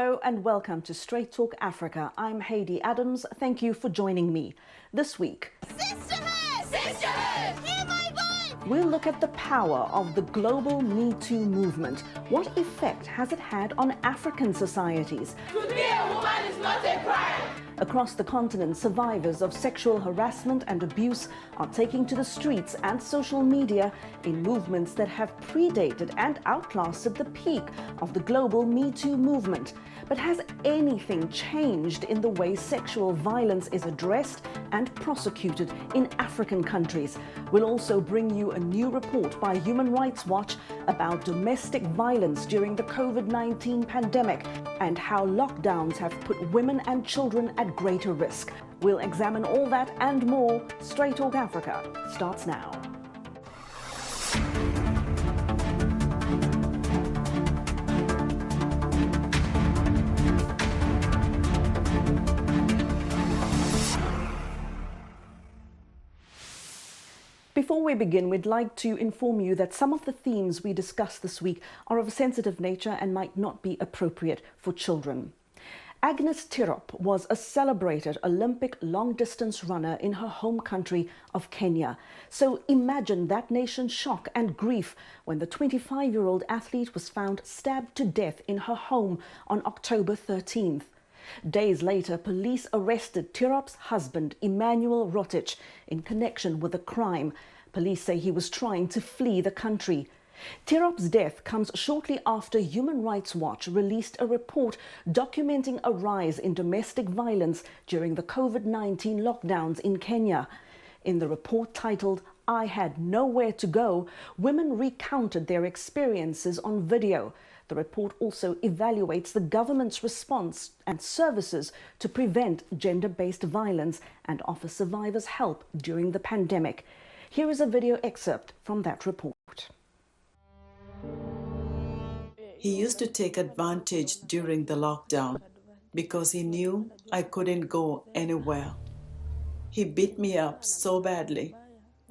Hello and welcome to Straight Talk Africa. I'm Heidi Adams. Thank you for joining me. This week, Sisterhood! Sisterhood! Hear my voice! we'll look at the power of the global Metoo movement. What effect has it had on African societies? To be a woman is not a crime! Across the continent, survivors of sexual harassment and abuse are taking to the streets and social media in movements that have predated and outlasted the peak of the global Metoo movement. But has anything changed in the way sexual violence is addressed and prosecuted in African countries? We'll also bring you a new report by Human Rights Watch about domestic violence during the COVID-19 pandemic and how lockdowns have put women and children at greater risk. We'll examine all that and more. Straight Talk Africa starts now. Before we begin, we'd like to inform you that some of the themes we discussed this week are of a sensitive nature and might not be appropriate for children. Agnes Tirop was a celebrated Olympic long-distance runner in her home country of Kenya. So imagine that nation's shock and grief when the 25-year-old athlete was found stabbed to death in her home on October 13th. Days later, police arrested Tirop's husband, Emmanuel Rotich, in connection with the crime. Police say he was trying to flee the country. Tirop's death comes shortly after Human Rights Watch released a report documenting a rise in domestic violence during the COVID-19 lockdowns in Kenya. In the report titled, "I Had Nowhere to Go," women recounted their experiences on video. The report also evaluates the government's response and services to prevent gender-based violence and offer survivors help during the pandemic. Here is a video excerpt from that report. He used to take advantage during the lockdown because he knew I couldn't go anywhere. He beat me up so badly,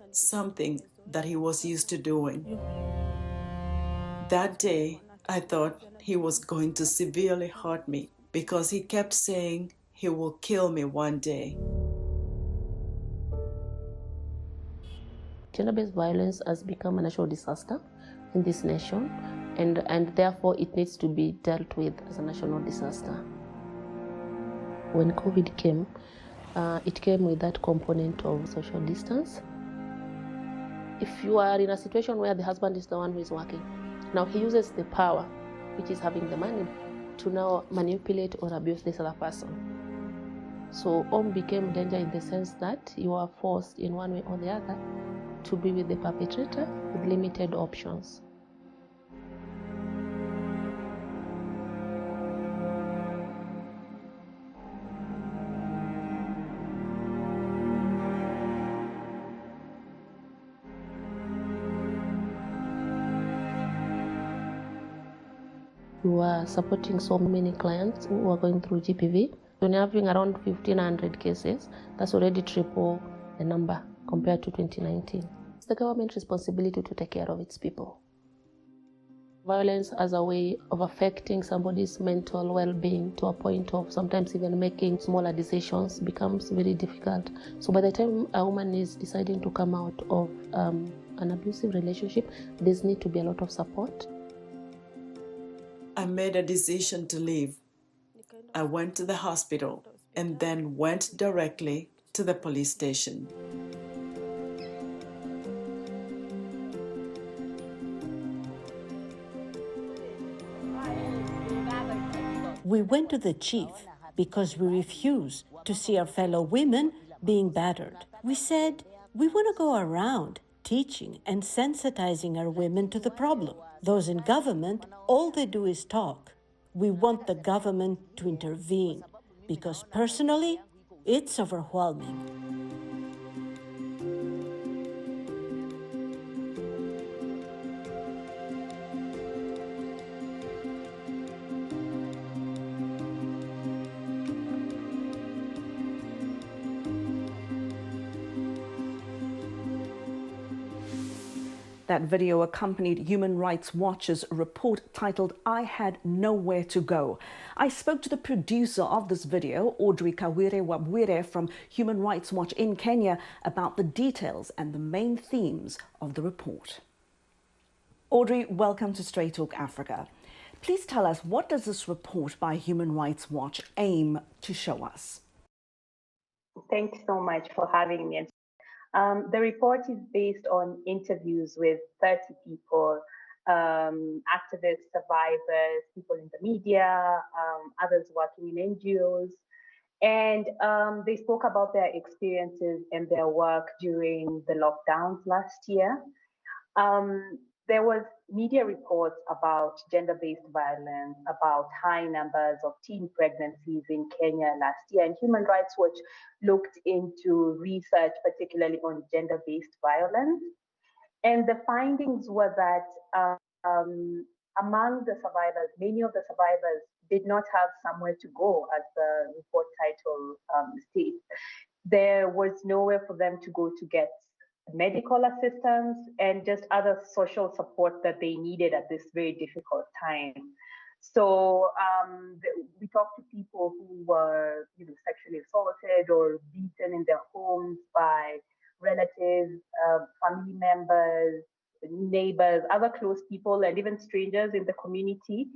something that he was used to doing. That day, I thought he was going to severely hurt me because he kept saying he will kill me one day. Gender-based violence has become a national disaster in this nation, and therefore it needs to be dealt with as a national disaster. When COVID came, it came with that component of social distance. If you are in a situation where the husband is the one who is working, now he uses the power, which is having the money, to now manipulate or abuse this other person. So home became danger in the sense that you are forced in one way or the other to be with the perpetrator with limited options. We were supporting so many clients who were going through GPV. When you're having around 1,500 cases, that's already triple the number compared to 2019. It's the government's responsibility to take care of its people. Violence as a way of affecting somebody's mental well-being to a point of sometimes even making smaller decisions becomes very difficult. So by the time a woman is deciding to come out of an abusive relationship, there's need to be a lot of support. I made a decision to leave. I went to the hospital and then went directly to the police station. We went to the chief because we refused to see our fellow women being battered. We said we want to go around teaching and sensitizing our women to the problem. Those in government, all they do is talk. We want the government to intervene because personally, it's overwhelming. That video accompanied Human Rights Watch's report titled, "I Had Nowhere to Go." I spoke to the producer of this video, Audrey Kawire Wabwire from Human Rights Watch in Kenya, about the details and the main themes of the report. Audrey, welcome to Straight Talk Africa. Please tell us, what does this report by Human Rights Watch aim to show us? Thanks so much for having me. The report is based on interviews with 30 people, activists, survivors, people in the media, others working in NGOs. And they spoke about their experiences and their work during the lockdowns last year. There was media reports about gender-based violence, about high numbers of teen pregnancies in Kenya last year, and Human Rights Watch looked into research, particularly on gender-based violence. And the findings were that among the survivors, many of the survivors did not have somewhere to go, as the report title states. There was nowhere for them to go to get medical assistance and just other social support that they needed at this very difficult time. So we talked to people who were, sexually assaulted or beaten in their homes by relatives, family members, neighbors, other close people, and even strangers in the community.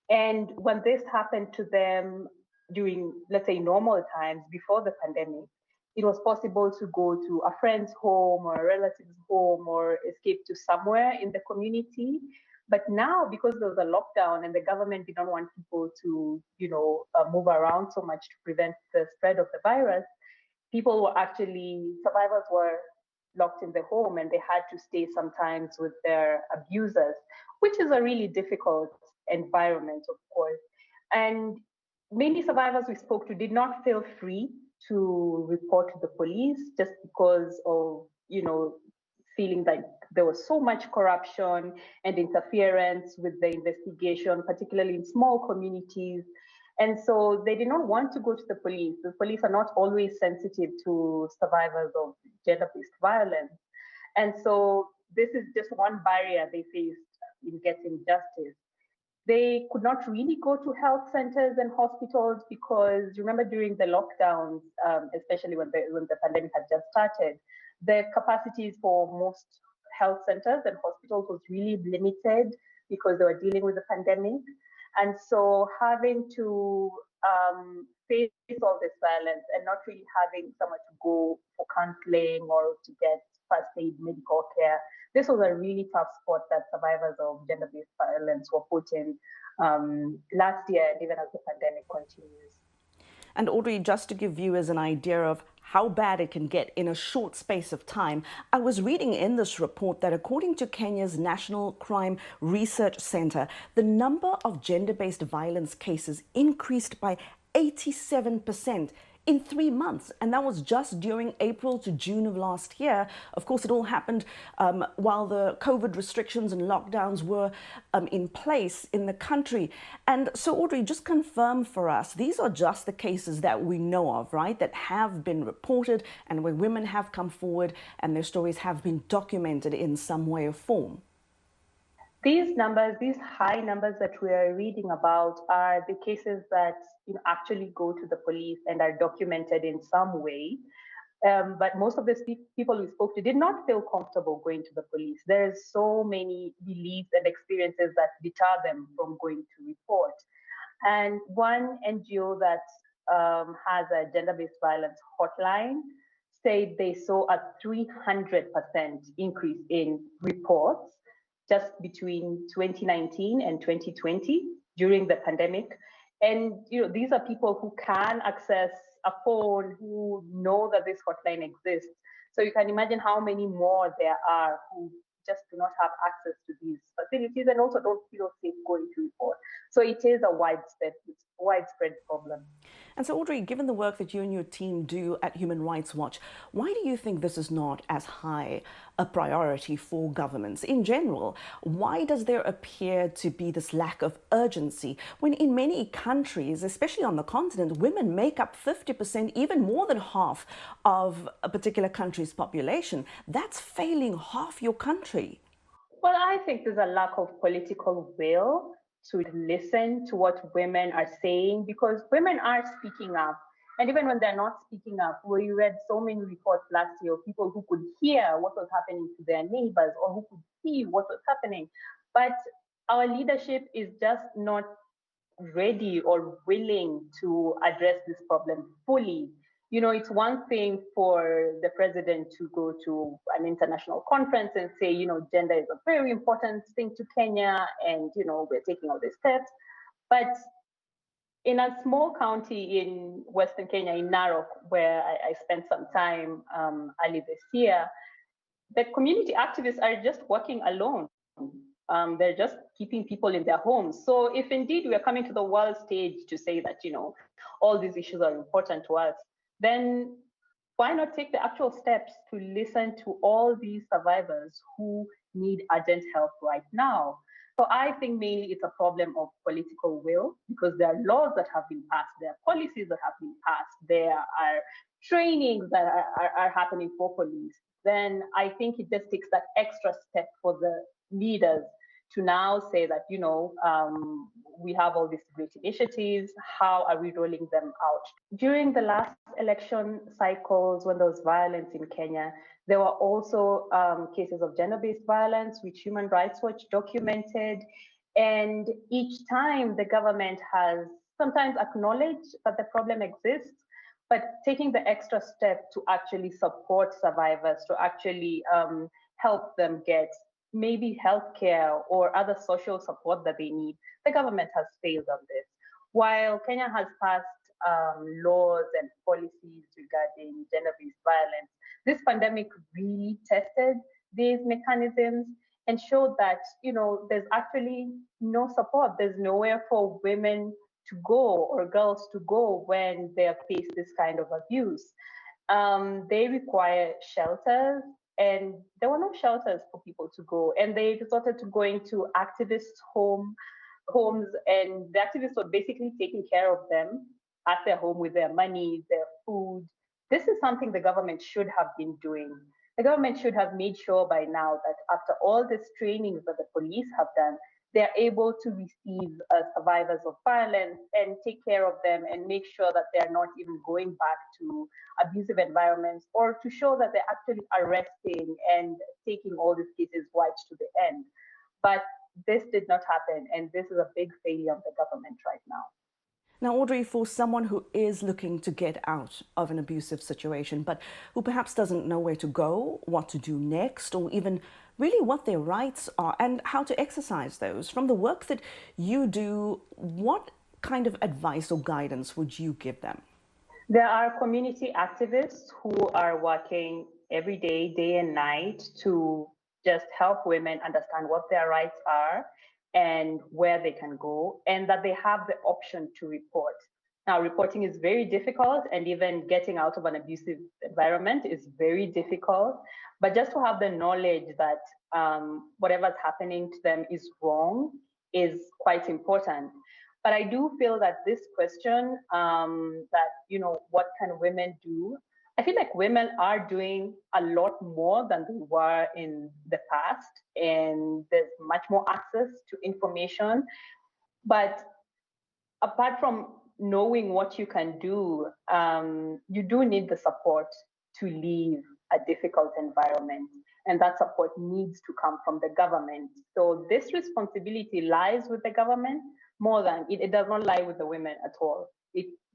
And when this happened to them during, let's say, normal times before the pandemic, it was possible to go to a friend's home or a relative's home or escape to somewhere in the community. But now, because there was a lockdown and the government did not want people to, move around so much to prevent the spread of the virus, survivors were locked in the home and they had to stay sometimes with their abusers, which is a really difficult environment, of course. And many survivors we spoke to did not feel free to report to the police just because of, feeling like there was so much corruption and interference with the investigation, particularly in small communities. And so they did not want to go to the police. The police are not always sensitive to survivors of gender-based violence. And so this is just one barrier they faced in getting justice. They could not really go to health centers and hospitals because, remember, during the lockdowns, especially when the pandemic had just started, the capacities for most health centers and hospitals was really limited because they were dealing with the pandemic. And so having to face all this violence and not really having somewhere to go for counseling or to get first aid medical care, this was a really tough spot that survivors of gender-based violence were put in last year, and even as the pandemic continues. And Audrey, just to give viewers an idea of how bad it can get in a short space of time, I was reading in this report that according to Kenya's National Crime Research Center, the number of gender-based violence cases increased by 87% in 3 months. And that was just during April to June of last year. Of course, it all happened while the COVID restrictions and lockdowns were in place in the country. And so, Audrey, just confirm for us, these are just the cases that we know of, right, that have been reported and where women have come forward and their stories have been documented in some way or form. These numbers, these high numbers that we are reading about, are the cases that actually go to the police and are documented in some way. But most of the people we spoke to did not feel comfortable going to the police. There's so many beliefs and experiences that deter them from going to report. And one NGO that has a gender-based violence hotline said they saw a 300% increase in reports just between 2019 and 2020 during the pandemic. And these are people who can access a phone, who know that this hotline exists. So you can imagine how many more there are who just do not have access to these facilities and also don't feel safe going to report. So it is a widespread problem. And so, Audrey, given the work that you and your team do at Human Rights Watch, why do you think this is not as high a priority for governments in general? Why does there appear to be this lack of urgency when in many countries, especially on the continent, women make up 50%, even more than half of a particular country's population? That's failing half your country. Well, I think there's a lack of political will to listen to what women are saying, because women are speaking up. And even when they're not speaking up, we read so many reports last year of people who could hear what was happening to their neighbors or who could see what was happening. But our leadership is just not ready or willing to address this problem fully. You know, it's one thing for the president to go to an international conference and say, you know, gender is a very important thing to Kenya and, you know, we're taking all these steps. But in a small county in Western Kenya, in Narok, where I spent some time early this year, the community activists are just working alone. They're just keeping people in their homes. So if indeed we are coming to the world stage to say that, you know, all these issues are important to us, then why not take the actual steps to listen to all these survivors who need urgent help right now? So I think mainly it's a problem of political will, because there are laws that have been passed, there are policies that have been passed, there are trainings that are happening for police. Then I think it just takes that extra step for the leaders to now say that, you know, we have all these great initiatives, how are we rolling them out? During the last election cycles, when there was violence in Kenya, there were also cases of gender-based violence, which Human Rights Watch documented. And each time the government has sometimes acknowledged that the problem exists, but taking the extra step to actually support survivors, to actually help them get maybe healthcare or other social support that they need, the government has failed on this. While Kenya has passed laws and policies regarding gender-based violence, this pandemic really tested these mechanisms and showed that, you know, there's actually no support. There's nowhere for women to go or girls to go when they have faced this kind of abuse. They require shelters, and there were no shelters for people to go. And they resorted to going to activists' homes, and the activists were basically taking care of them at their home with their money, their food. This is something the government should have been doing. The government should have made sure by now that after all these trainings that the police have done, they're able to receive survivors of violence and take care of them and make sure that they're not even going back to abusive environments, or to show that they're actually arresting and taking all these cases right to the end. But this did not happen, and this is a big failure of the government right now. Now, Audrey, for someone who is looking to get out of an abusive situation, but who perhaps doesn't know where to go, what to do next, or even really what their rights are and how to exercise those, from the work that you do, what kind of advice or guidance would you give them? There are community activists who are working every day, day and night, to just help women understand what their rights are and where they can go, and that they have the option to report. Now, reporting is very difficult, and even getting out of an abusive environment is very difficult. But just to have the knowledge that whatever's happening to them is wrong is quite important. But I do feel that this question, that, you know, what can women do? I feel like women are doing a lot more than they were in the past, and there's much more access to information. But apart from knowing what you can do, you do need the support to leave a difficult environment, and that support needs to come from the government. So this responsibility lies with the government more than it does not lie with the women at all.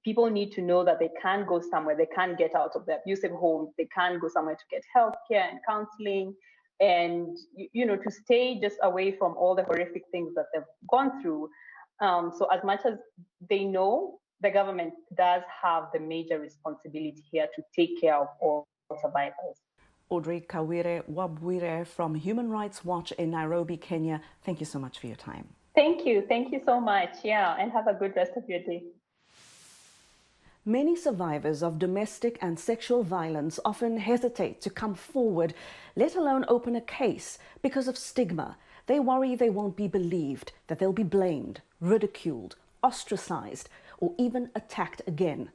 People need to know that they can go somewhere, they can get out of their abusive homes, they can go somewhere to get healthcare and counseling, and, you know, to stay just away from all the horrific things that they've gone through. So as much as they know, the government does have the major responsibility here to take care of all survivors. Audrey Kawire Wabwire from Human Rights Watch in Nairobi, Kenya, thank you so much for your time. Thank you so much. Yeah, and have a good rest of your day. Many survivors of domestic and sexual violence often hesitate to come forward, let alone open a case, because of stigma. They worry they won't be believed, that they'll be blamed, ridiculed, ostracized, or even attacked again.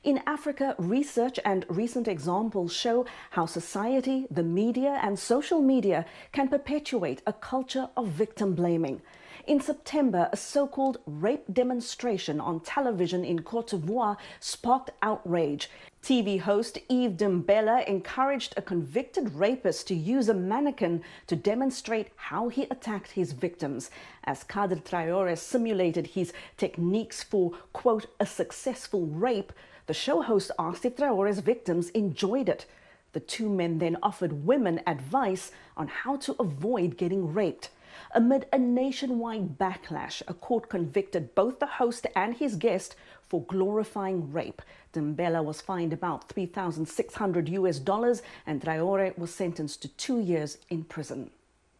In Africa, research and recent examples show how society, the media and social media can perpetuate a culture of victim blaming. In September, a so-called rape demonstration on television in Côte d'Ivoire sparked outrage. TV host Yves Dembella encouraged a convicted rapist to use a mannequin to demonstrate how he attacked his victims. As Kader Traoré simulated his techniques for, quote, a successful rape, the show host asked if Traoré's victims enjoyed it. The two men then offered women advice on how to avoid getting raped. Amid a nationwide backlash, a court convicted both the host and his guest for glorifying rape. Dembella was fined about $3,600 and Traoré was sentenced to 2 years in prison.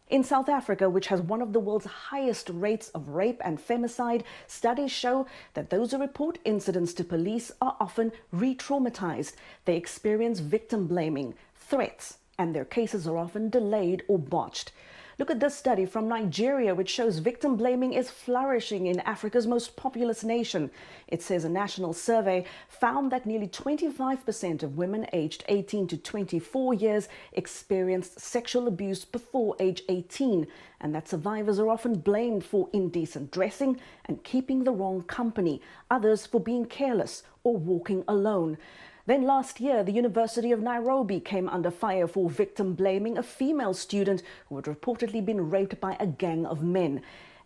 In South Africa, which has one of the world's highest rates of rape and femicide, studies show that those who report incidents to police are often re-traumatized. They experience victim blaming, threats, and their cases are often delayed or botched. Look at this study from Nigeria, which shows victim blaming is flourishing in Africa's most populous nation. It says a national survey found that nearly 25% of women aged 18 to 24 years experienced sexual abuse before age 18, and that survivors are often blamed for indecent dressing and keeping the wrong company, others for being careless or walking alone. Then last year, the University of Nairobi came under fire for victim blaming a female student who had reportedly been raped by a gang of men.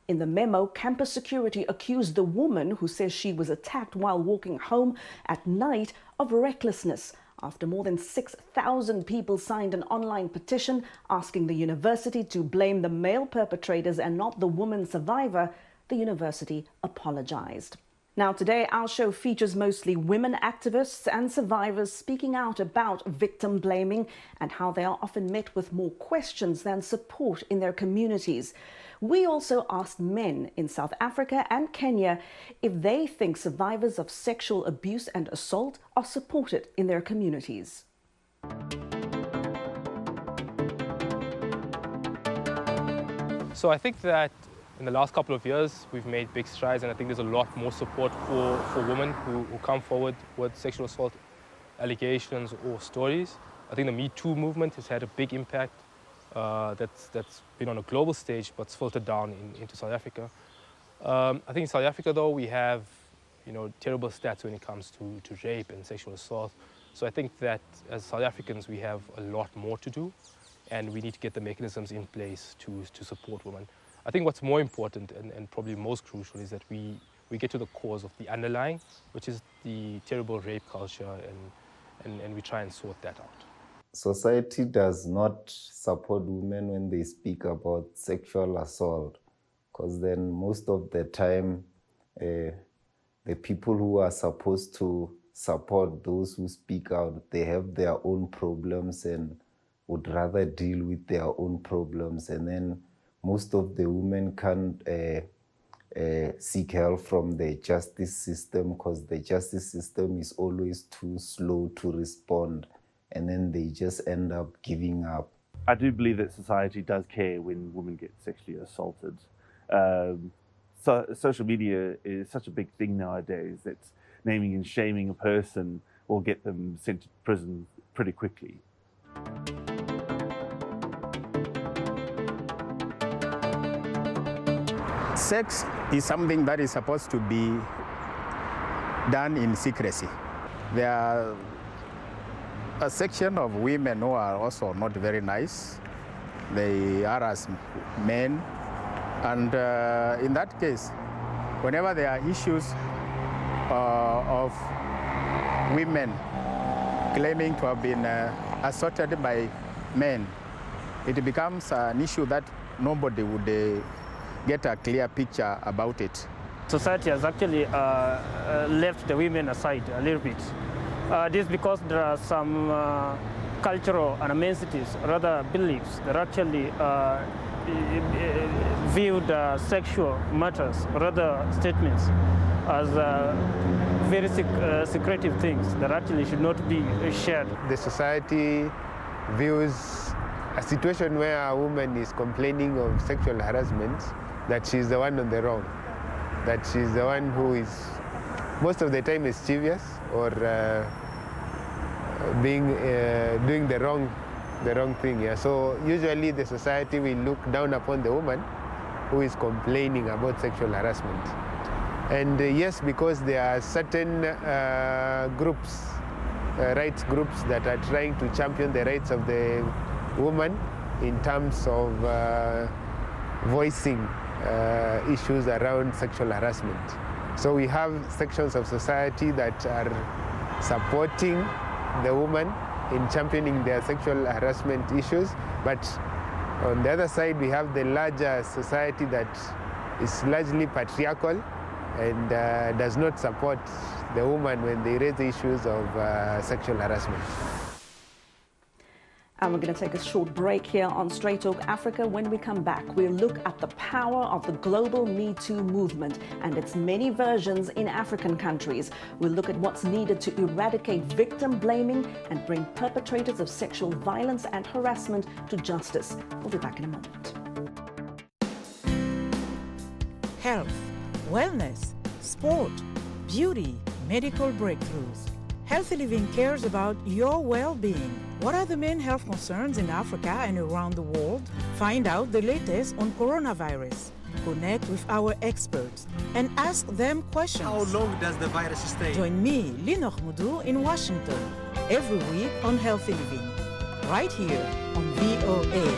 In the memo, campus security accused the woman, who says she was attacked while walking home at night, of recklessness. After more than 6,000 people signed an online petition asking the university to blame the male perpetrators and not the woman survivor, the university apologized. Now today, our show features mostly women activists and survivors speaking out about victim blaming and how they are often met with more questions than support in their communities. We also asked men in South Africa and Kenya if they think survivors of sexual abuse and assault are supported in their communities. So I think that in the last couple of years, we've made big strides, and I think there's a lot more support for women who come forward with sexual assault allegations or stories. I think the Metoo movement has had a big impact that's been on a global stage, but it's filtered down into South Africa. I think in South Africa, though, we have terrible stats when it comes to rape and sexual assault. So I think that as South Africans, we have a lot more to do, and we need to get the mechanisms in place to support women. I think what's more important and probably most crucial is that we get to the cause of the underlying, which is the terrible rape culture, and we try and sort that out. Society does not support women when they speak about sexual assault, because then most of the time the people who are supposed to support those who speak out, they have their own problems and would rather deal with their own problems, and then most of the women can't seek help from the justice system because the justice system is always too slow to respond, and then they just end up giving up. I do believe that society does care when women get sexually assaulted. So social media is such a big thing nowadays that naming and shaming a person will get them sent to prison pretty quickly. Sex is something that is supposed to be done in secrecy. There are a section of women who are also not very nice. They harass men, and in that case, whenever there are issues of women claiming to have been assaulted by men, it becomes an issue that nobody would get a clear picture about it. Society has actually left the women aside a little bit. This is because there are some cultural animosities, rather beliefs, that actually viewed sexual matters, rather statements, as very secretive things that actually should not be shared. The society views a situation where a woman is complaining of sexual harassment, that she's the one on the wrong, that she's the one who is most of the time mischievous or doing the wrong thing. Yeah. So usually the society will look down upon the woman who is complaining about sexual harassment. And yes, because there are certain groups, rights groups that are trying to champion the rights of the woman in terms of voicing issues around sexual harassment. So we have sections of society that are supporting the woman in championing their sexual harassment issues, but on the other side we have the larger society that is largely patriarchal and does not support the woman when they raise the issues of sexual harassment. And we're going to take a short break here on Straight Talk Africa. When we come back, we'll look at the power of the global Metoo movement and its many versions in African countries. We'll look at what's needed to eradicate victim blaming and bring perpetrators of sexual violence and harassment to justice. We'll be back in a moment. Health, wellness, sport, beauty, medical breakthroughs. Healthy Living cares about your well-being. What are the main health concerns in Africa and around the world? Find out the latest on coronavirus. Connect with our experts and ask them questions. How long does the virus stay? Join me, Leone in Washington, every week on Healthy Living, right here on VOA.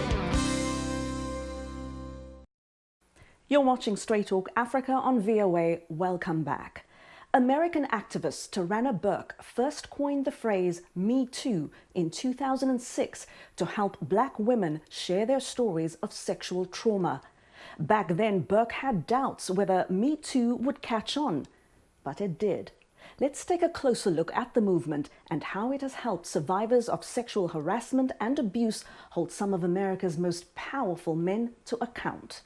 You're watching Straight Talk Africa on VOA. Welcome back. American activist Tarana Burke first coined the phrase Me Too in 2006 to help Black women share their stories of sexual trauma. Back then, Burke had doubts whether Me Too would catch on, but it did. Let's take a closer look at the movement and how it has helped survivors of sexual harassment and abuse hold some of America's most powerful men to account.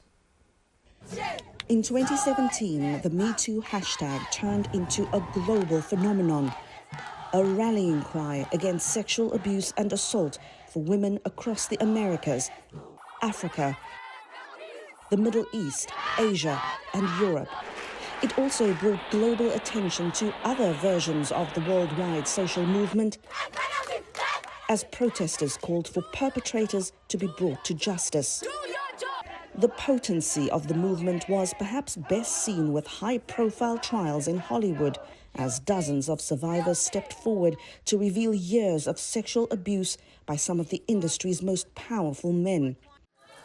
In 2017, the MeToo hashtag turned into a global phenomenon, a rallying cry against sexual abuse and assault for women across the Americas, Africa, the Middle East, Asia, and Europe. It also brought global attention to other versions of the worldwide social movement as protesters called for perpetrators to be brought to justice. The potency of the movement was perhaps best seen with high-profile trials in Hollywood, as dozens of survivors stepped forward to reveal years of sexual abuse by some of the industry's most powerful men.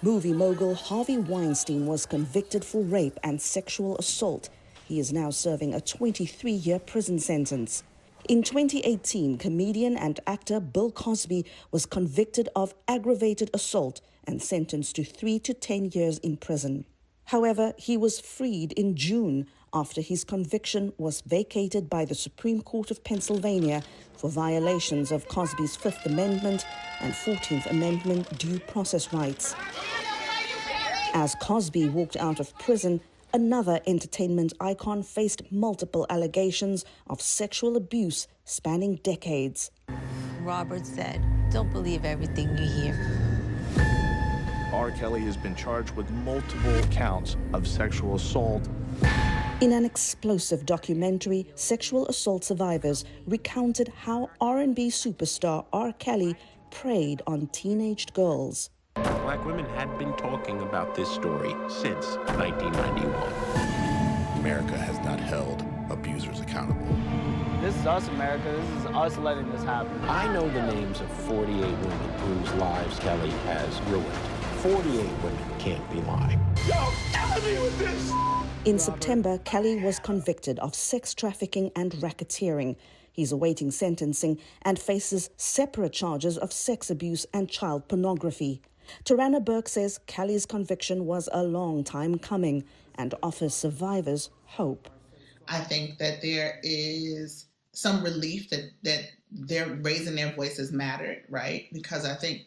Movie mogul Harvey Weinstein was convicted for rape and sexual assault. He is now serving a 23-year prison sentence. In 2018, comedian and actor Bill Cosby was convicted of aggravated assault and sentenced to 3 to 10 years in prison. However, he was freed in June after his conviction was vacated by the Supreme Court of Pennsylvania for violations of Cosby's Fifth Amendment and 14th Amendment due process rights. As Cosby walked out of prison, another entertainment icon faced multiple allegations of sexual abuse spanning decades. Robert said, "Don't believe everything you hear." R. Kelly has been charged with multiple counts of sexual assault. In an explosive documentary, sexual assault survivors recounted how R&B superstar R. Kelly preyed on teenaged girls. Black women had been talking about this story since 1991. America has not held abusers accountable. This is us, America. This is us letting this happen. I know the names of 48 women whose lives Kelly has ruined. 48 women can't be lying. Yo, killing me with this! In September, Kelly was convicted of sex trafficking and racketeering. He's awaiting sentencing and faces separate charges of sex abuse and child pornography. Tarana Burke says Kelly's conviction was a long time coming and offers survivors hope. I think that there is some relief that they're raising their voices mattered, right? Because I think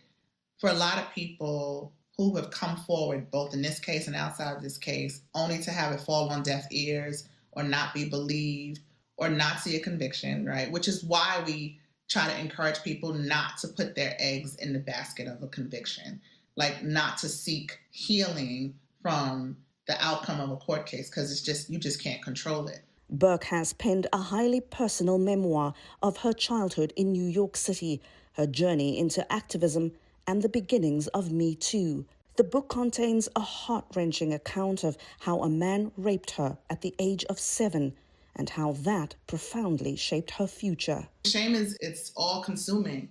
for a lot of people who have come forward, both in this case and outside of this case, only to have it fall on deaf ears or not be believed or not see a conviction, right? Which is why we try to encourage people not to put their eggs in the basket of a conviction, like not to seek healing from the outcome of a court case, because you just can't control it. Burke has penned a highly personal memoir of her childhood in New York City, her journey into activism, and the beginnings of Me Too. The book contains a heart-wrenching account of how a man raped her at the age of 7 and how that profoundly shaped her future. Shame it's all-consuming,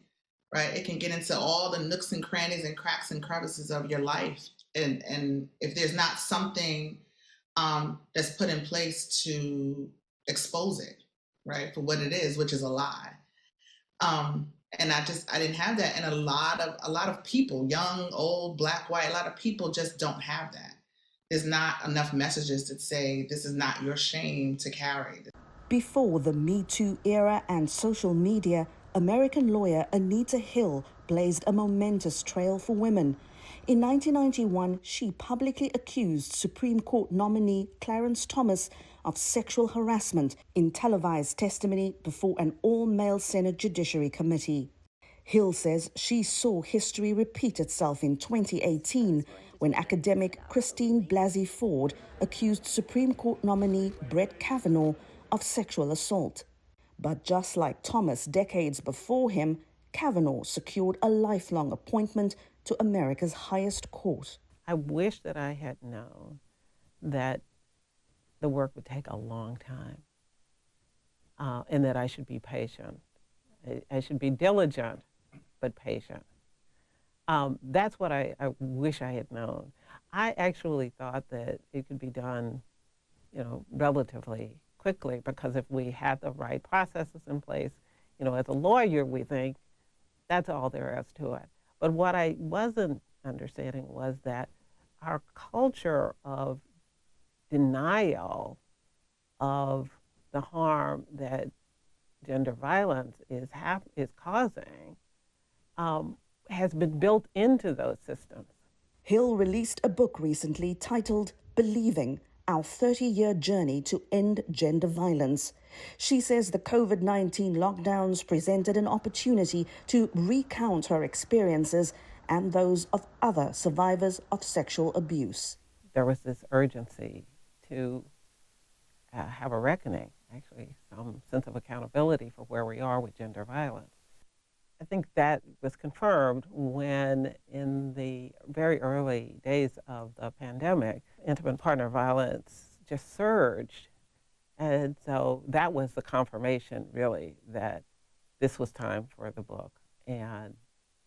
right? It can get into all the nooks and crannies and cracks and crevices of your life. And if there's not something that's put in place to expose it, right, for what it is, which is a lie. And I didn't have that. And a lot of people, young, old, black, white, a lot of people just don't have that. There's not enough messages that say this is not your shame to carry. Before the Me Too era and social media, American lawyer Anita Hill blazed a momentous trail for women. In 1991, she publicly accused Supreme Court nominee Clarence Thomas of sexual harassment in televised testimony before an all-male Senate Judiciary Committee. Hill says she saw history repeat itself in 2018 when academic Christine Blasey Ford accused Supreme Court nominee Brett Kavanaugh of sexual assault. But just like Thomas decades before him, Kavanaugh secured a lifelong appointment to America's highest court. I wish that I had known that the work would take a long time and that I should be patient. I should be diligent, but patient. That's what I wish I had known. I actually thought that it could be done, relatively quickly, because if we had the right processes in place, as a lawyer, we think that's all there is to it. But what I wasn't understanding was that our culture of denial of the harm that gender violence is causing has been built into those systems. Hill released a book recently titled Believing, Our 30-Year Journey to End Gender Violence. She says the COVID-19 lockdowns presented an opportunity to recount her experiences and those of other survivors of sexual abuse. There was this urgency to have a reckoning, actually, some sense of accountability for where we are with gender violence. I think that was confirmed when, in the very early days of the pandemic, intimate partner violence just surged. And so that was the confirmation, really, that this was time for the book. And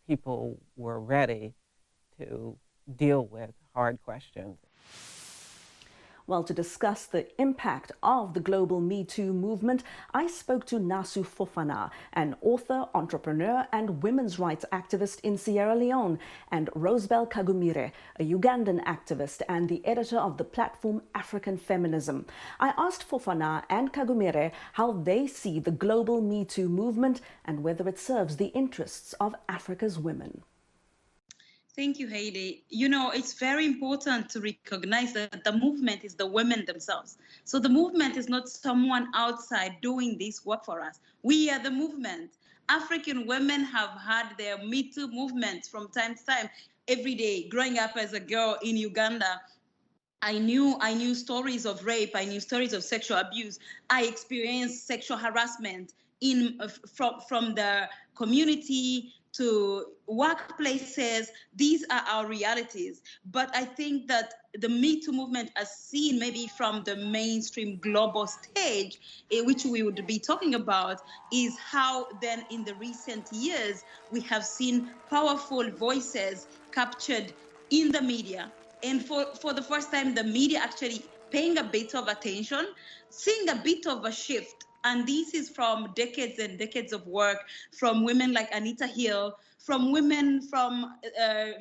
people were ready to deal with hard questions. Well, to discuss the impact of the global Me Too movement, I spoke to Nasu Fofana, an author, entrepreneur, and women's rights activist in Sierra Leone, and Rosebel Kagumire, a Ugandan activist and the editor of the platform African Feminism. I asked Fofana and Kagumire how they see the global Me Too movement and whether it serves the interests of Africa's women. Thank you, Heidi. It's very important to recognize that the movement is the women themselves. So the movement is not someone outside doing this work for us. We are the movement. African women have had their Me Too movements from time to time. Every day, growing up as a girl in Uganda, I knew stories of rape. I knew stories of sexual abuse. I experienced sexual harassment from the community to workplaces. These are our realities. But I think that the Me Too movement, as seen maybe from the mainstream global stage, which we would be talking about, is how then in the recent years, we have seen powerful voices captured in the media. And for the first time, the media actually paying a bit of attention, seeing a bit of a shift. And this is from decades and decades of work from women like Anita Hill, from women from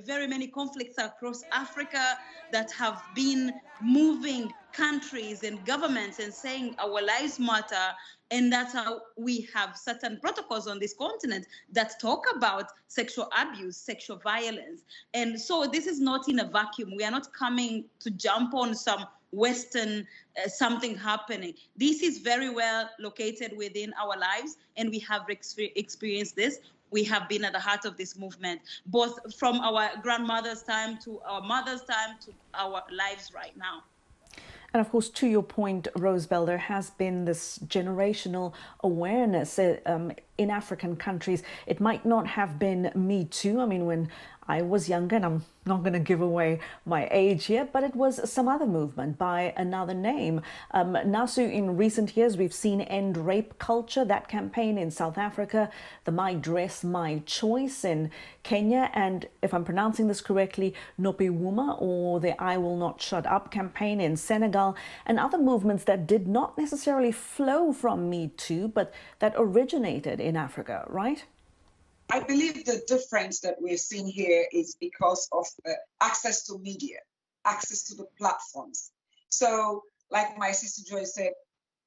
very many conflicts across Africa that have been moving countries and governments and saying our lives matter. And that's how we have certain protocols on this continent that talk about sexual abuse, sexual violence. And so this is not in a vacuum. We are not coming to jump on some Western something happening. This is very well located within our lives, and we have experienced this. We have been at the heart of this movement, both from our grandmother's time to our mother's time to our lives right now. And of course, to your point, Rosebell, there has been this generational awareness in African countries. It might not have been Me Too. I mean, when I was younger, and I'm not going to give away my age here, but it was some other movement by another name. Nasu, in recent years, we've seen End Rape Culture, that campaign in South Africa, the My Dress, My Choice in Kenya, and if I'm pronouncing this correctly, Nopiwuma, or the I Will Not Shut Up campaign in Senegal, and other movements that did not necessarily flow from Me Too, but that originated in Africa, right? I believe the difference that we're seeing here is because of access to media, access to the platforms. So, like my sister Joy said,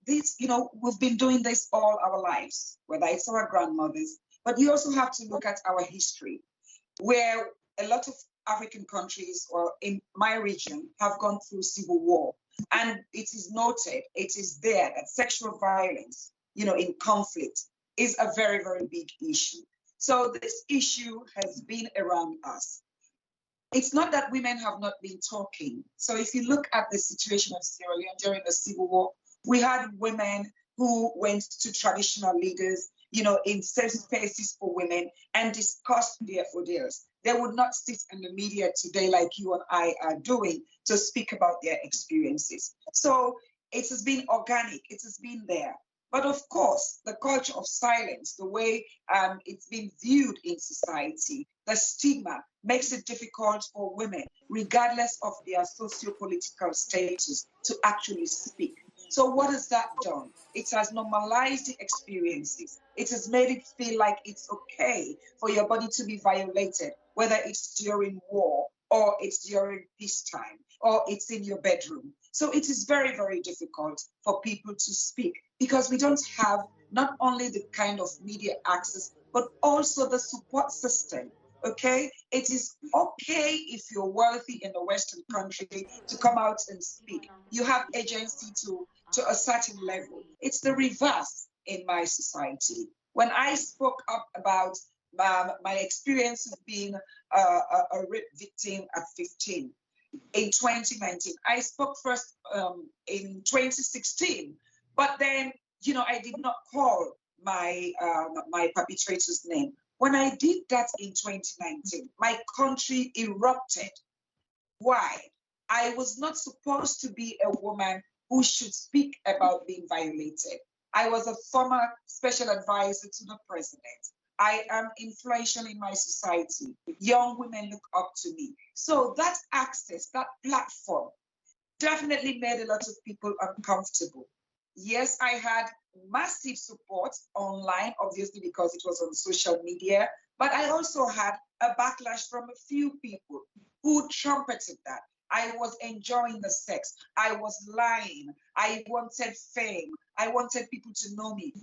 we've been doing this all our lives, whether it's our grandmothers, but you also have to look at our history, where a lot of African countries, or in my region, have gone through civil war. And it is noted, it is there that sexual violence, in conflict is a very, very big issue. So this issue has been around us. It's not that women have not been talking. So if you look at the situation of Sierra Leone during the Civil War, we had women who went to traditional leaders, in safe spaces for women and discussed their ordeals. They would not sit in the media today like you and I are doing to speak about their experiences. So it has been organic, it has been there. But of course, the culture of silence, the way it's been viewed in society, the stigma makes it difficult for women, regardless of their socio-political status, to actually speak. So what has that done? It has normalized the experiences. It has made it feel like it's okay for your body to be violated, whether it's during war or it's during peacetime or it's in your bedroom. So it is very, very difficult for people to speak because we don't have not only the kind of media access, but also the support system, okay? It is okay if you're wealthy in a Western country to come out and speak. You have agency to a certain level. It's the reverse in my society. When I spoke up about my experience of being a rape victim at 15, in 2019. I spoke first in 2016, but then, I did not call my perpetrator's name. When I did that in 2019, my country erupted. Why? I was not supposed to be a woman who should speak about being violated. I was a former special advisor to the president. I am influential in my society. Young women look up to me. So that access, that platform, definitely made a lot of people uncomfortable. Yes, I had massive support online, obviously, because it was on social media, but I also had a backlash from a few people who trumpeted that. I was enjoying the sex. I was lying. I wanted fame. I wanted people to know me,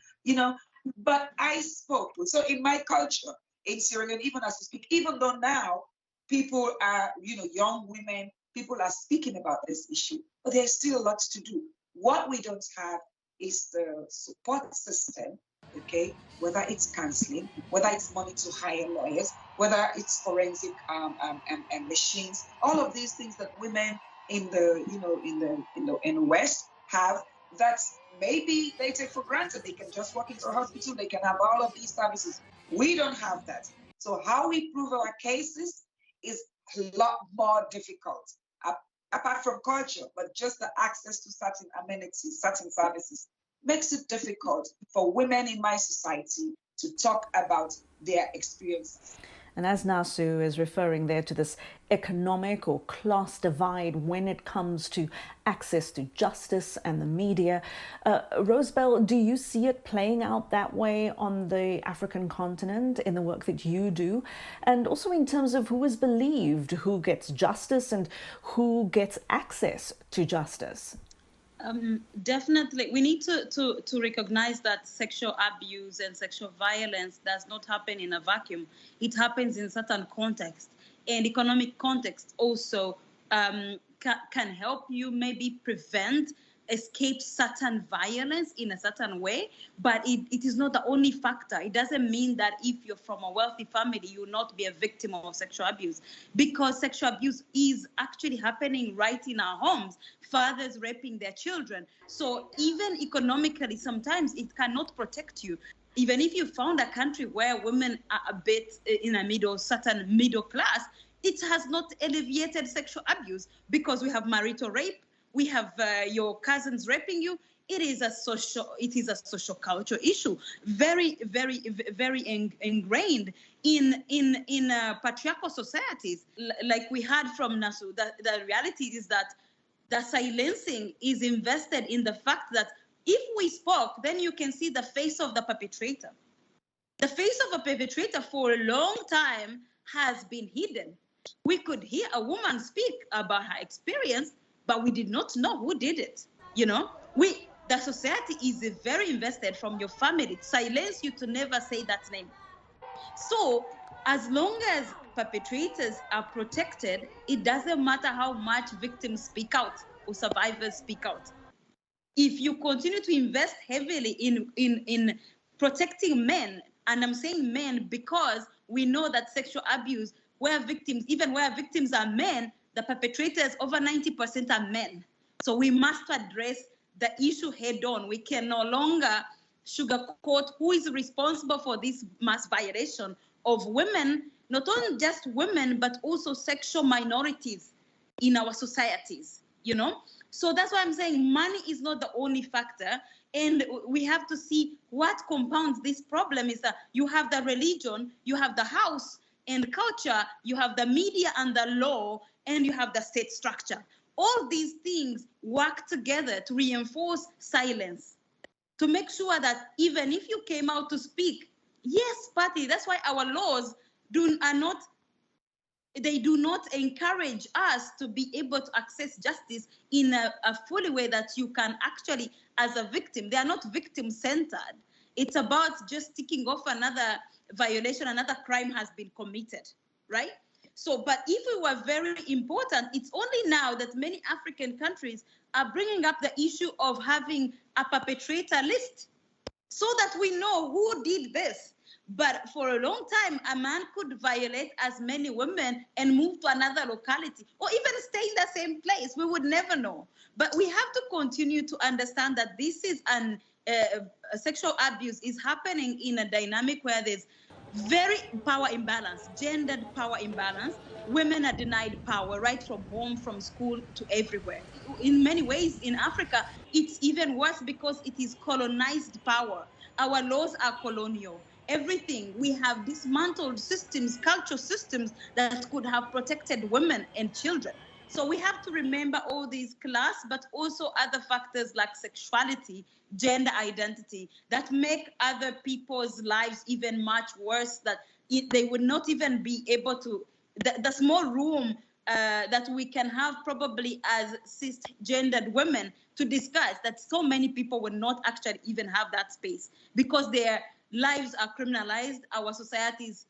but I spoke. So in my culture, in Sierra Leone, even as we speak, even though now people are, young women, people are speaking about this issue, but there's still a lot to do. What we don't have is the support system, okay? Whether it's counseling, whether it's money to hire lawyers, whether it's forensic and machines, all of these things that women in the West have, that maybe they take for granted. They can just walk into a hospital, they can have all of these services. We don't have that. So how we prove our cases is a lot more difficult, apart from culture, but just the access to certain amenities, certain services, makes it difficult for women in my society to talk about their experiences. And as Nasu is referring there to this economic or class divide when it comes to access to justice and the media, Rosebell, do you see it playing out that way on the African continent in the work that you do? And also in terms of who is believed, who gets justice and who gets access to justice? Definitely. We need to recognize that sexual abuse and sexual violence does not happen in a vacuum. It happens in certain context, and economic context also can help you maybe prevent escape certain violence in a certain way, but it is not the only factor. It doesn't mean that if you're from a wealthy family, you will not be a victim of sexual abuse, because sexual abuse is actually happening right in our homes, fathers raping their children. So even economically, sometimes it cannot protect you. Even if you found a country where women are a bit in a certain middle class, it has not alleviated sexual abuse, because we have marital rape, we have your cousins raping you. It is a social culture issue, very, very, very ingrained in patriarchal societies. Like we heard from Nasu, the reality is that the silencing is invested in the fact that if we spoke, then you can see the face of the perpetrator. The face of a perpetrator for a long time has been hidden. We could hear a woman speak about her experience, but we did not know who did it. You know, the society is very invested from your family, silence you to never say that name. So as long as perpetrators are protected, it doesn't matter how much victims speak out or survivors speak out. If you continue to invest heavily in protecting men, and I'm saying men because we know that sexual abuse, even where victims are men, the perpetrators, over 90% are men. So we must address the issue head on. We can no longer sugarcoat who is responsible for this mass violation of women, not only just women, but also sexual minorities in our societies, you know? So that's why I'm saying money is not the only factor. And we have to see what compounds this problem is that you have the religion, you have the house and culture, you have the media and the law, and you have the state structure. All these things work together to reinforce silence, to make sure that even if you came out to speak, yes, party, that's why our laws do not encourage us to be able to access justice in a fully way that you can actually, as a victim, they are not victim-centered. It's about just ticking off another violation, another crime has been committed, right? So, but if it were very important, it's only now that many African countries are bringing up the issue of having a perpetrator list so that we know who did this. But for a long time, a man could violate as many women and move to another locality or even stay in the same place. We would never know. But we have to continue to understand that this is sexual abuse is happening in a dynamic where there's very power imbalance, gendered power imbalance. Women are denied power right from home, from school to everywhere. In many ways in Africa, it's even worse because it is colonized power. Our laws are colonial. Everything, we have dismantled systems, cultural systems that could have protected women and children. So we have to remember all these class, but also other factors like sexuality, gender identity, that make other people's lives even much worse, that they would not even be able to, the small room that we can have probably as cisgendered women to discuss, that so many people would not actually even have that space because their lives are criminalized. Our societies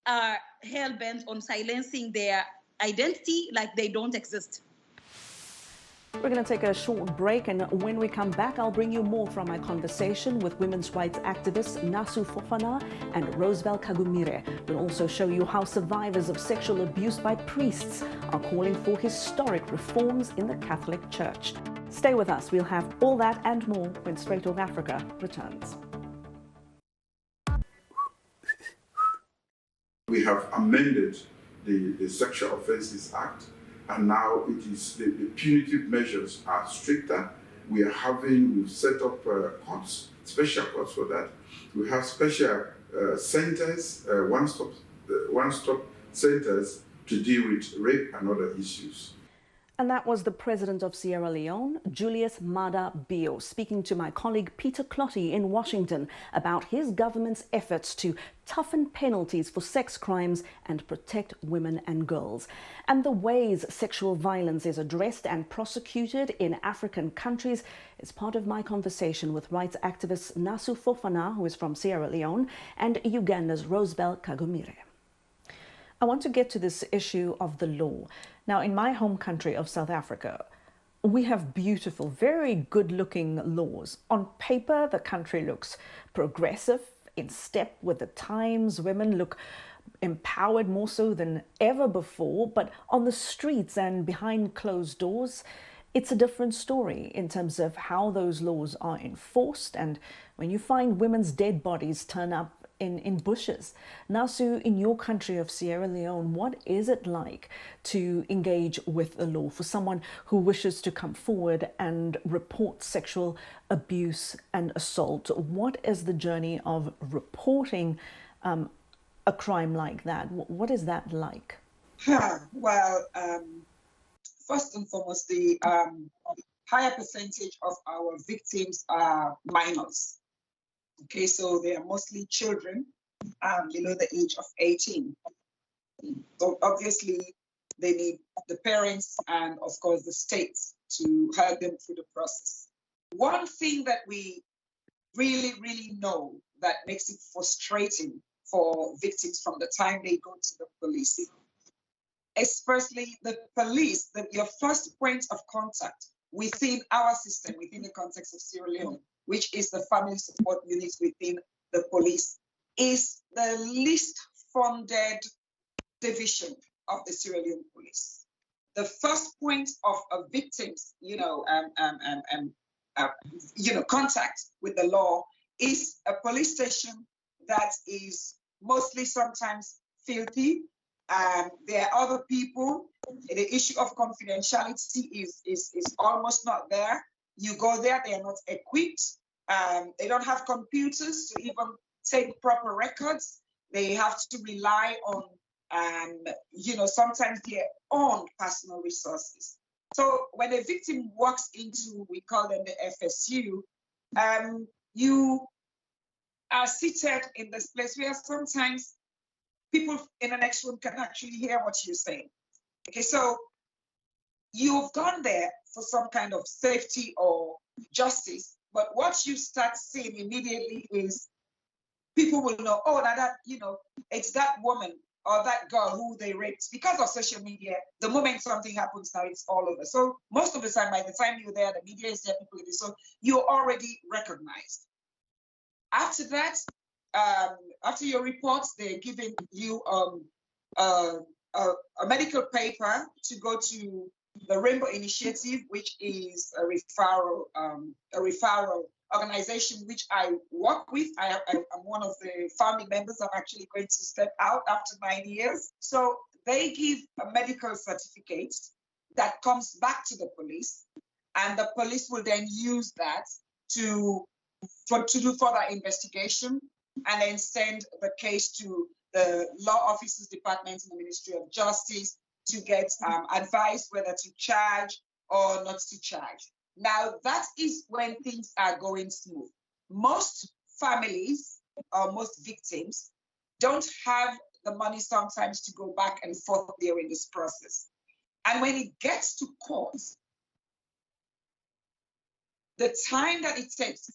are hell-bent on silencing their identity like they don't exist. We're going to take a short break, and when we come back, I'll bring you more from my conversation with women's rights activists Nasu Fofana and Roosevelt Kagumire. We'll also show you how survivors of sexual abuse by priests are calling for historic reforms in the Catholic Church. Stay with us. We'll have all that and more when Straight Talk Africa returns. We have amended the Sexual Offences Act, and now it is the punitive measures are stricter. We've set up courts, special courts for that. We have special centers, one-stop centers to deal with rape and other issues. And that was the president of Sierra Leone, Julius Maada Bio, speaking to my colleague Peter Clotty in Washington about his government's efforts to toughen penalties for sex crimes and protect women and girls, and the ways sexual violence is addressed and prosecuted in African countries is part of my conversation with rights activists Nasu Fofana, who is from Sierra Leone, and Uganda's Roosevelt Kagumire. I want to get to this issue of the law. Now, in my home country of South Africa, We have beautiful, very good-looking laws. On paper, the country looks progressive, in step with the times. Women look empowered more so than ever before, but on the streets and behind closed doors, it's a different story in terms of how those laws are enforced. And when you find women's dead bodies turn up in bushes. Nasu, in your country of Sierra Leone, what is it like to engage with the law for someone who wishes to come forward and report sexual abuse and assault? What is the journey of reporting a crime like that? What is that like? Well, first and foremost, the higher percentage of our victims are minors. Okay, so they are mostly children below the age of 18. So obviously, they need the parents and, of course, the states to help them through the process. One thing that we really, really know that makes it frustrating for victims from the time they go to the police, especially the police, your first point of contact within our system, within the context of Sierra Leone, which is the family support unit within the police, is the least funded division of the Sierra Leone police. The first point of a victim's, contact with the law is a police station that is mostly sometimes filthy. There are other people. The issue of confidentiality is almost not there. You go there, they are not equipped. They don't have computers to even take proper records. They have to rely on, sometimes their own personal resources. So when a victim walks into, we call them the FSU, you are seated in this place where sometimes people in the next room can actually hear what you're saying. Okay, so you've gone there for some kind of safety or justice, but what you start seeing immediately is people will know, oh, now that, it's that woman or that girl who they raped. Because of social media, the moment something happens now, it's all over. So most of the time, by the time you're there, the media is there, people are there, so you're already recognized. After that, after your reports, they're giving you a medical paper to go to the Rainbow Initiative, which is a referral organization which I work with. I'm one of the family members. I'm actually going to step out after 9 years. So they give a medical certificate that comes back to the police, and the police will then use that to do further investigation and then send the case to the law officers department in the Ministry of Justice to get advice whether to charge or not to charge. Now, that is when things are going smooth. Most families or most victims don't have the money sometimes to go back and forth during this process. And when it gets to court, the time that it takes,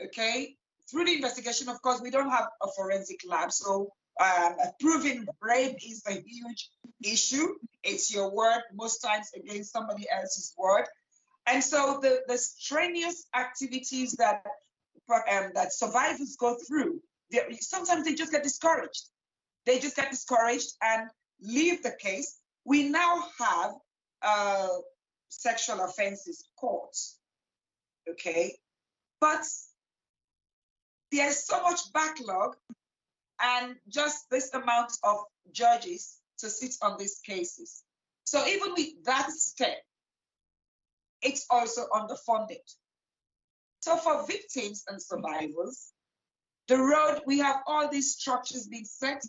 okay, through the investigation, of course, we don't have a forensic lab, so proving rape is a huge issue. It's your word most times against somebody else's word. And so the strenuous activities that survivors go through, sometimes they just get discouraged. They just get discouraged and leave the case. We now have sexual offenses courts, okay? But there's so much backlog and just this amount of judges to sit on these cases. So even with that step, it's also underfunded. So for victims and survivors, the road, we have all these structures being set,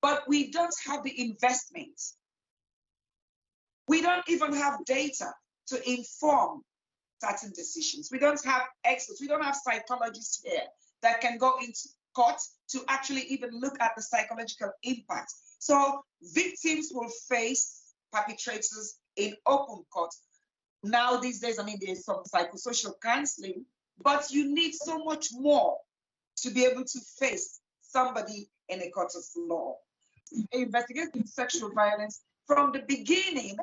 but we don't have the investment. We don't even have data to inform certain decisions. We don't have experts. We don't have psychologists here that can go into court to actually even look at the psychological impact. So victims will face perpetrators in open court. Now these days, there's some psychosocial counseling, but you need so much more to be able to face somebody in a court of law. Investigating sexual violence from the beginning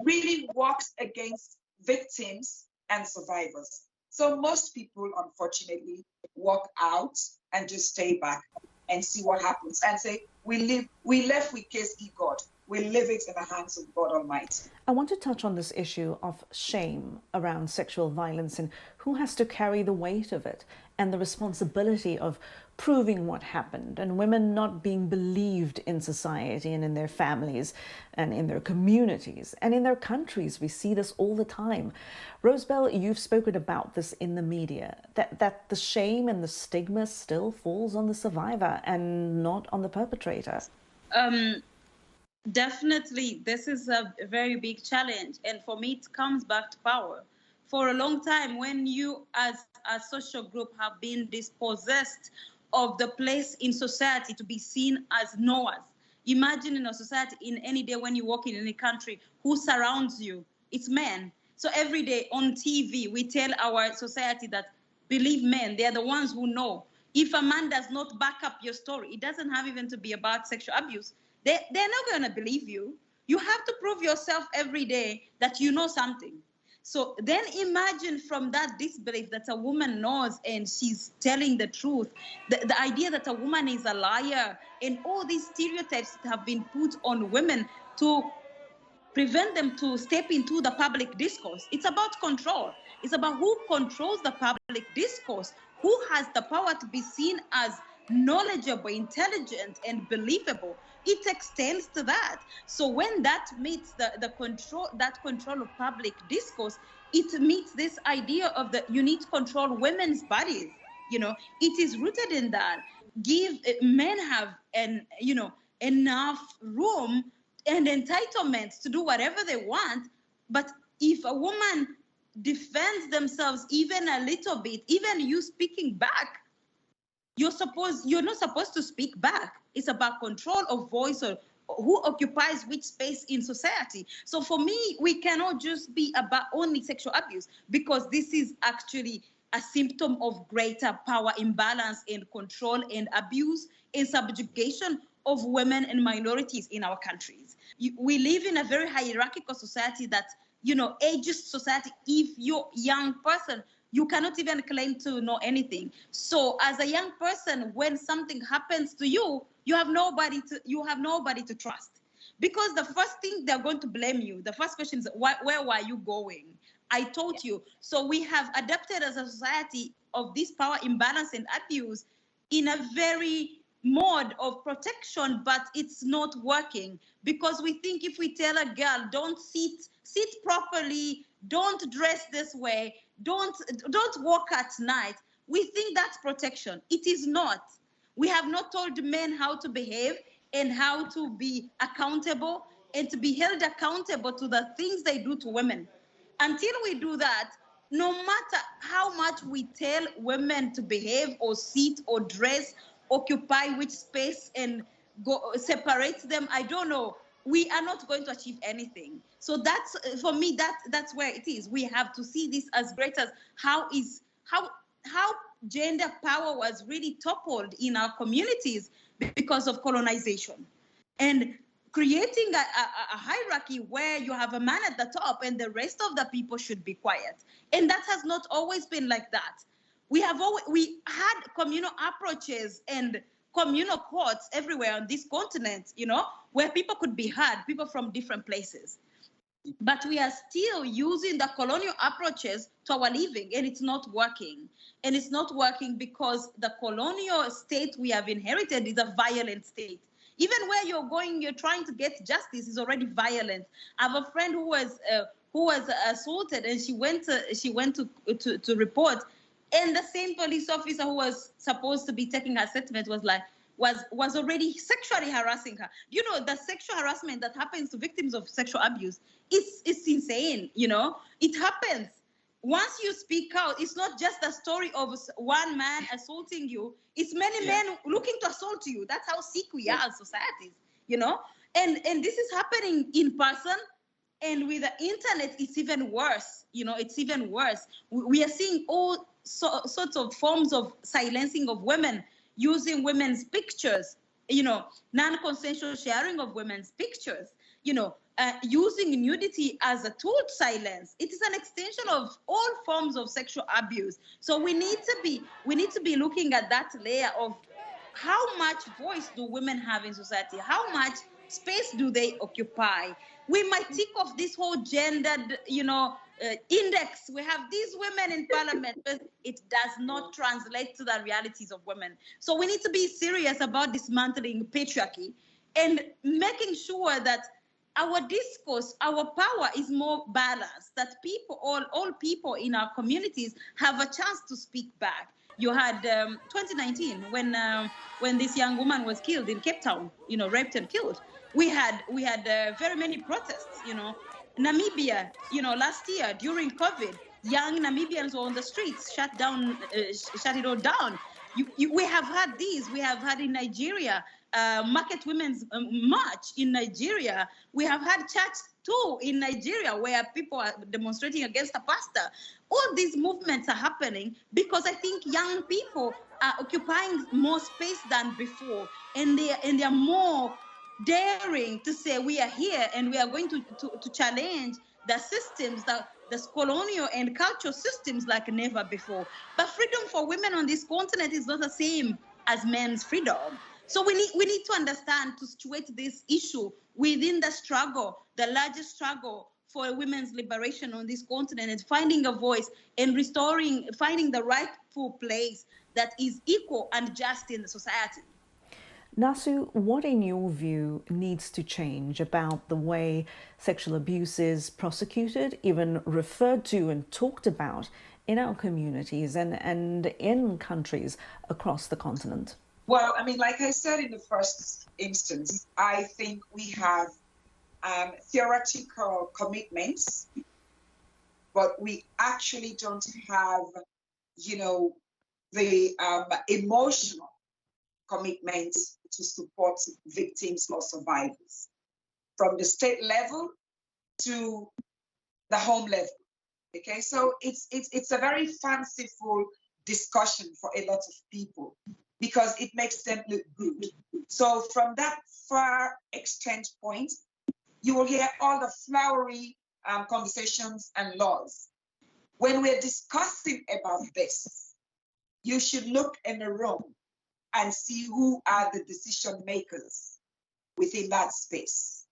really works against victims, and survivors. So most people, unfortunately, walk out and just stay back and see what happens and say, we left with case God. We leave it in the hands of God Almighty. I want to touch on this issue of shame around sexual violence and who has to carry the weight of it and the responsibility of proving what happened, and women not being believed in society and in their families and in their communities and in their countries. We see this all the time. Rosebell, you've spoken about this in the media, that the shame and the stigma still falls on the survivor and not on the perpetrator. Definitely, this is a very big challenge. And for me, it comes back to power. For a long time, when you as a social group have been dispossessed of the place in society to be seen as knowers. Imagine in a society, in any day when you walk in any country, who surrounds you? It's men. So every day on TV, we tell our society that believe men, they are the ones who know. If a man does not back up your story, it doesn't have even to be about sexual abuse. They're not going to believe you. You have to prove yourself every day that you know something. So then imagine from that disbelief that a woman knows and she's telling the truth, the idea that a woman is a liar, and all these stereotypes that have been put on women to prevent them to step into the public discourse. It's about control. It's about who controls the public discourse, who has the power to be seen as knowledgeable, intelligent, and believable. It extends to that. So when that meets the control of public discourse, it meets this idea of you need to control women's bodies. It is rooted in that. Men have enough room and entitlement to do whatever they want. But if a woman defends themselves even a little bit, even you speaking back, you're not supposed to speak back. It's about control of voice or who occupies which space in society. So for me, we cannot just be about only sexual abuse, because this is actually a symptom of greater power imbalance and control and abuse and subjugation of women and minorities in our countries. We live in a very hierarchical society that, ageist society. If you're a young person, you cannot even claim to know anything. So as a young person, when something happens to you, you have nobody to trust. Because the first thing they're going to blame you, the first question is, where were you going? I told you. So we have adapted as a society of this power imbalance and abuse in a very mode of protection, but it's not working, because we think if we tell a girl, don't sit properly, don't dress this way, don't walk at night, we think that's protection. It is not. We have not told men how to behave and how to be accountable and to be held accountable to the things they do to women. Until we do that, no matter how much we tell women to behave or sit or dress, occupy which space and go separate them, I don't know, we are not going to achieve anything. So that's, for me, that's where it is. We have to see this as great as how gender power was really toppled in our communities because of colonization. And creating a hierarchy where you have a man at the top and the rest of the people should be quiet. And that has not always been like that. We had communal approaches and communal courts everywhere on this continent, where people could be heard, people from different places. But we are still using the colonial approaches to our living, and it's not working. And it's not working because the colonial state we have inherited is a violent state. Even where you're going, you're trying to get justice, is already violent. I have a friend who was assaulted, and she went to report, and the same police officer who was supposed to be taking her statement was already sexually harassing her. The sexual harassment that happens to victims of sexual abuse, it's insane. It happens. Once you speak out, it's not just a story of one man assaulting you. It's many men looking to assault you. That's how sick we are as societies, And this is happening in person. And with the internet, it's even worse. It's even worse. We are seeing all sorts of forms of silencing of women, using women's pictures, non-consensual sharing of women's pictures, using nudity as a tool to silence. It is an extension of all forms of sexual abuse. So we need to be looking at that layer of how much voice do women have in society? How much space do they occupy? We might tick off this whole gendered, index. We have these women in parliament, but it does not translate to the realities of women. So we need to be serious about dismantling patriarchy and making sure that our discourse, our power is more balanced, that people, all people in our communities have a chance to speak back. You had 2019 when this young woman was killed in Cape Town, raped and killed. We had very many protests, Namibia, last year during COVID, young Namibians were on the streets, shut it all down. We have had these. We have had in Nigeria, Market Women's March in Nigeria. We have had church too in Nigeria, where people are demonstrating against a pastor. All these movements are happening because I think young people are occupying more space than before, and they are more daring to say we are here and we are going to challenge the systems, the colonial and cultural systems like never before. But freedom for women on this continent is not the same as men's freedom. So we need to understand, to situate this issue within the struggle, the largest struggle for women's liberation on this continent, and finding a voice and finding the rightful place that is equal and just in the society. Nasu, what in your view needs to change about the way sexual abuse is prosecuted, even referred to and talked about in our communities and in countries across the continent? Well, I mean, like I said in the first instance, I think we have theoretical commitments, but we actually don't have, the emotional commitments to support victims or survivors, from the state level to the home level. Okay, so it's a very fanciful discussion for a lot of people because it makes them look good. So from that far extent point, you will hear all the flowery conversations and laws. When we're discussing about this, you should look in the room and see who are the decision makers within that space.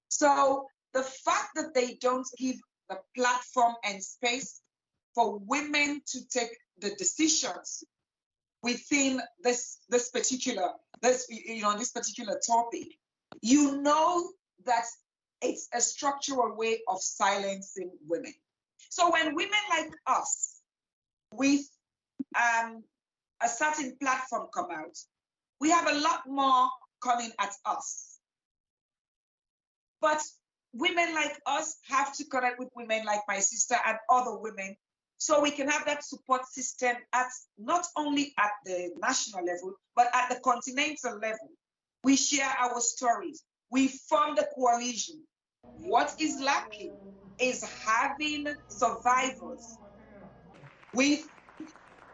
So the fact that they don't give the platform and space for women to take the decisions within this particular topic, that it's a structural way of silencing women. So when women like us, with a certain platform come out, we have a lot more coming at us. But women like us have to connect with women like my sister and other women, so we can have that support system at not only at the national level, but at the continental level. We share our stories. We form the coalition. What is lacking is having survivors with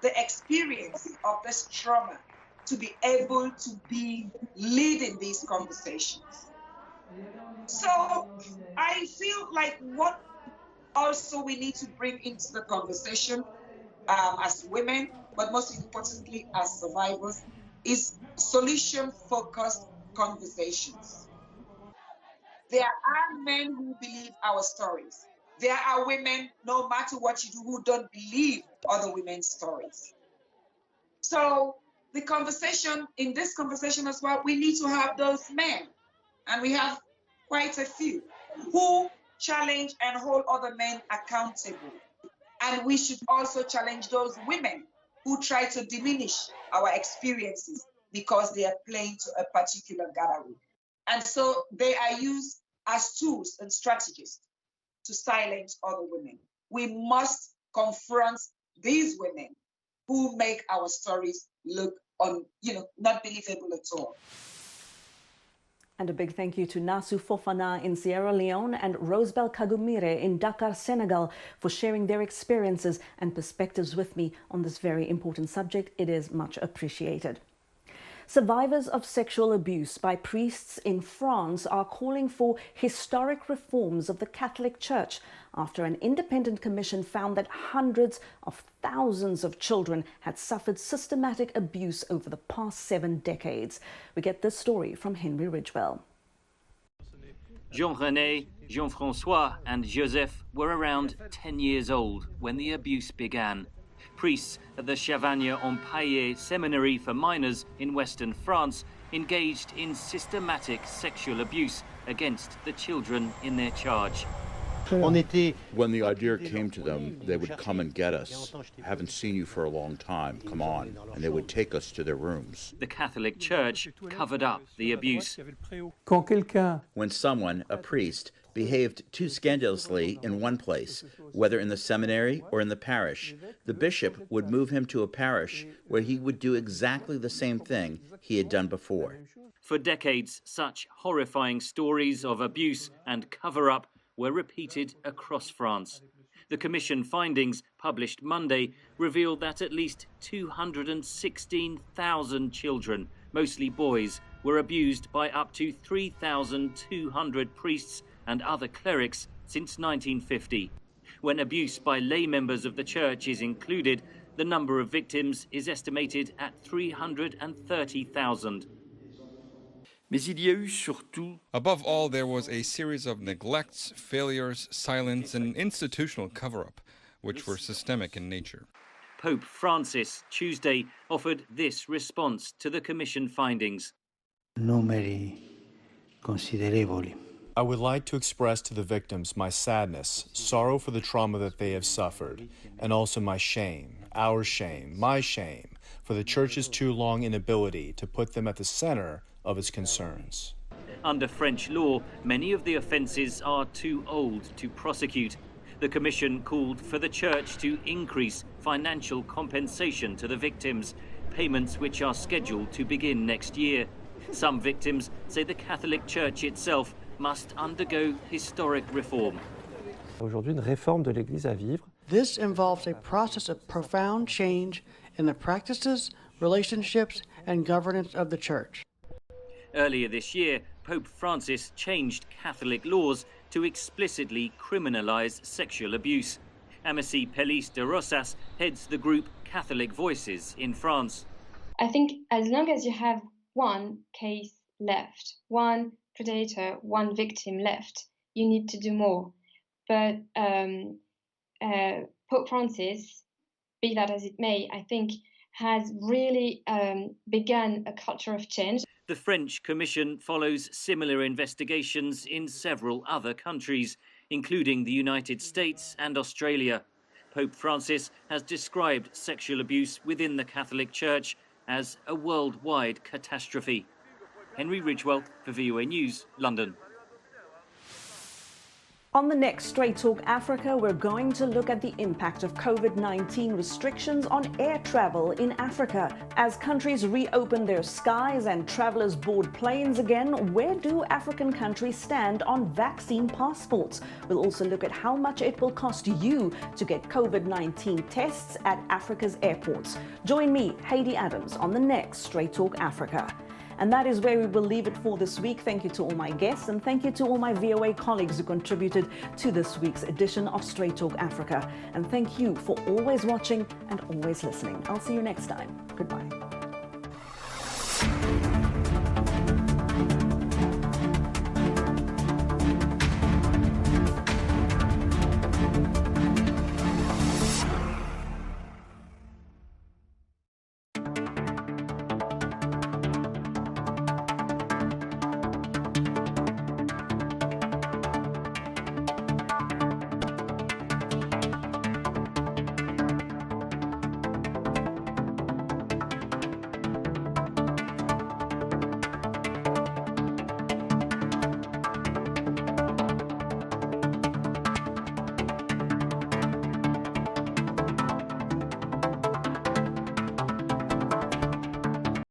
the experience of this trauma to be able to be leading these conversations. So I feel like what also we need to bring into the conversation as women, but most importantly as survivors, is solution-focused conversations. There are men who believe our stories. There are women, no matter what you do, who don't believe other women's stories. So the conversation, in this conversation as well, we need to have those men, and we have quite a few, who challenge and hold other men accountable. And we should also challenge those women who try to diminish our experiences because they are playing to a particular gallery. And so they are used as tools and strategies to silence other women. We must confront these women who make our stories look not believable at all. And a big thank you to Nasu Fofana in Sierra Leone and Rosebel Kagumire in Dakar, Senegal, for sharing their experiences and perspectives with me on this very important subject. It is much appreciated. Survivors of sexual abuse by priests in France are calling for historic reforms of the Catholic Church after an independent commission found that hundreds of thousands of children had suffered systematic abuse over the past 7 decades. We get this story from Henry Ridgewell. Jean-René, Jean-François and Joseph were around 10 years old when the abuse began. Priests at the Chavagne-en-Paillé Seminary for Minors in Western France engaged in systematic sexual abuse against the children in their charge. When the idea came to them, they would come and get us. Haven't seen you for a long time, come on. And they would take us to their rooms. The Catholic Church covered up the abuse. When someone, a priest, behaved too scandalously in one place, whether in the seminary or in the parish, the bishop would move him to a parish where he would do exactly the same thing he had done before. For decades, such horrifying stories of abuse and cover-up were repeated across France. The Commission findings, published Monday, revealed that at least 216,000 children, mostly boys, were abused by up to 3,200 priests and other clerics since 1950. When abuse by lay members of the church is included, the number of victims is estimated at 330,000. Above all, there was a series of neglects, failures, silence, and institutional cover-up, which were systemic in nature. Pope Francis, Tuesday, offered this response to the Commission findings. Numeri considerevoli. I would like to express to the victims my sadness, sorrow for the trauma that they have suffered, and also my shame, our shame, my shame, for the Church's too long inability to put them at the center of its concerns. Under French law, many of the offences are too old to prosecute. The Commission called for the Church to increase financial compensation to the victims, payments which are scheduled to begin next year. Some victims say the Catholic Church itself must undergo historic reform. This involves a process of profound change in the practices, relationships, and governance of the Church. Earlier this year, Pope Francis changed Catholic laws to explicitly criminalize sexual abuse. Amici Pellis de Rosas heads the group Catholic Voices in France. I think as long as you have one case left, one predator, one victim left, you need to do more. But Pope Francis, be that as it may, I think has really begun a culture of change. The French Commission follows similar investigations in several other countries, including the United States and Australia. Pope Francis has described sexual abuse within the Catholic Church as a worldwide catastrophe. Henry Ridgewell for VOA News, London. On the next Straight Talk Africa, we're going to look at the impact of COVID-19 restrictions on air travel in Africa. As countries reopen their skies and travelers board planes again, where do African countries stand on vaccine passports? We'll also look at how much it will cost you to get COVID-19 tests at Africa's airports. Join me, Haiti Adams, on the next Straight Talk Africa. And that is where we will leave it for this week. Thank you to all my guests and thank you to all my VOA colleagues who contributed to this week's edition of Straight Talk Africa. And thank you for always watching and always listening. I'll see you next time. Goodbye.